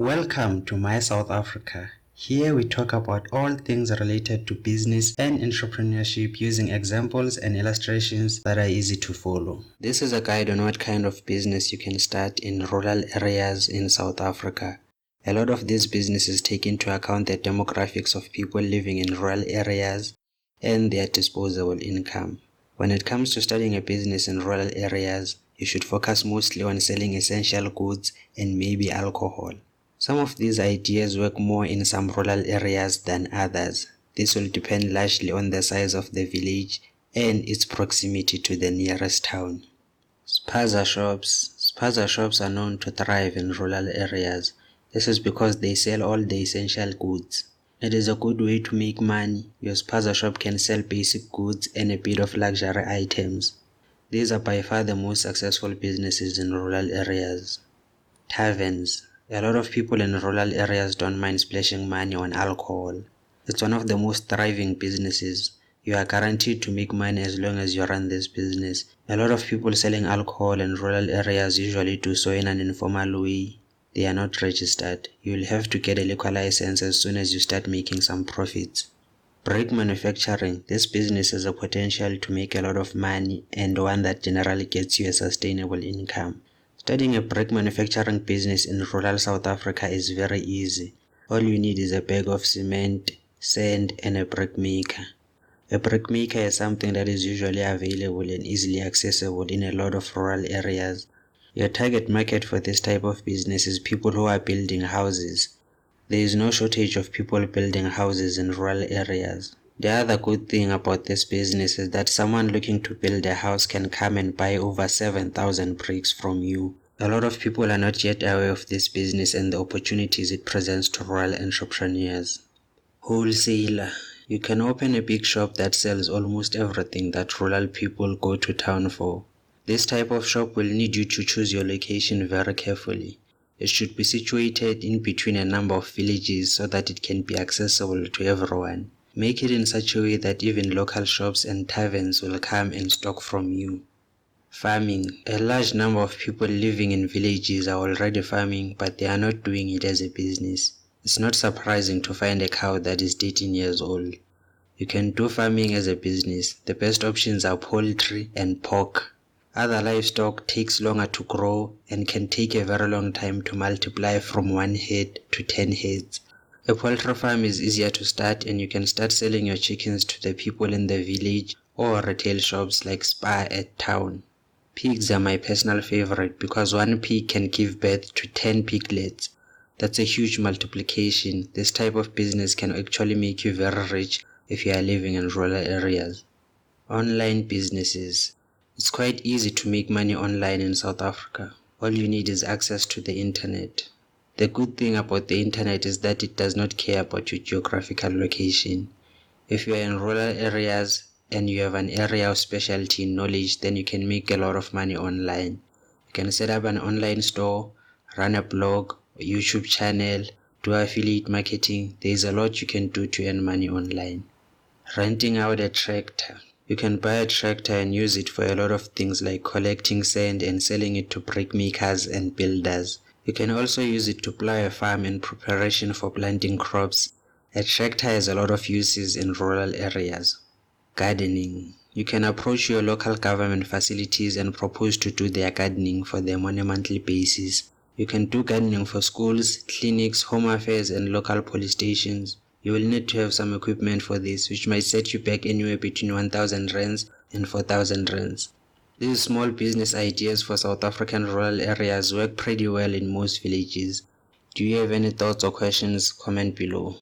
Welcome to My South Africa. Here we talk about all things related to business and entrepreneurship using examples and illustrations that are easy to follow. This is a guide on what kind of business you can start in rural areas in South Africa. A lot of these businesses take into account the demographics of people living in rural areas and their disposable income. When it comes to starting a business in rural areas, you should focus mostly on selling essential goods and maybe alcohol. Some of these ideas work more in some rural areas than others. This will depend largely on the size of the village and its proximity to the nearest town. Spaza shops. Spaza shops are known to thrive in rural areas. This is because they sell all the essential goods. It is a good way to make money. Your spaza shop can sell basic goods and a bit of luxury items. These are by far the most successful businesses in rural areas. Taverns. A lot of people in rural areas don't mind splashing money on alcohol. It's one of the most thriving businesses. You are guaranteed to make money as long as you run this business. A lot of people selling alcohol in rural areas usually do so in an informal way. They are not registered. You will have to get a liquor license as soon as you start making some profits. Brick manufacturing. This business has a potential to make a lot of money and one that generally gets you a sustainable income. Starting a brick manufacturing business in rural South Africa is very easy. All you need is a bag of cement, sand, and a brick maker. A brick maker is something that is usually available and easily accessible in a lot of rural areas. Your target market for this type of business is people who are building houses. There is no shortage of people building houses in rural areas. The other good thing about this business is that someone looking to build a house can come and buy over 7,000 bricks from you. A lot of people are not yet aware of this business and the opportunities it presents to rural entrepreneurs. Wholesaler. You can open a big shop that sells almost everything that rural people go to town for. This type of shop will need you to choose your location very carefully. It should be situated in between a number of villages so that it can be accessible to everyone. Make it in such a way that even local shops and taverns will come and stock from you. Farming. A large number of people living in villages are already farming, but they are not doing it as a business. It's not surprising to find a cow that is 13 years old. You can do farming as a business. The best options are poultry and pork. Other livestock takes longer to grow and can take a very long time to multiply from 1 head to 10 heads. A poultry farm is easier to start and you can start selling your chickens to the people in the village or retail shops like Spar at town. Pigs are my personal favorite because 1 pig can give birth to 10 piglets. That's a huge multiplication. This type of business can actually make you very rich if you are living in rural areas. Online businesses. It's quite easy to make money online in South Africa. All you need is access to the internet. The good thing about the internet is that it does not care about your geographical location. If you are in rural areas and you have an area of specialty in knowledge, then you can make a lot of money online. You can set up an online store, run a blog, a YouTube channel, do affiliate marketing. There is a lot you can do to earn money online. Renting out a tractor. You can buy a tractor and use it for a lot of things like collecting sand and selling it to brick makers and builders. You can also use it to plow a farm in preparation for planting crops. A tractor has a lot of uses in rural areas. Gardening. You can approach your local government facilities and propose to do their gardening for them on a monthly basis. You can do gardening for schools, clinics, home affairs, and local police stations. You will need to have some equipment for this, which might set you back anywhere between 1,000 rands and 4,000 rands. These small business ideas for South African rural areas work pretty well in most villages. Do you have any thoughts or questions? Comment below.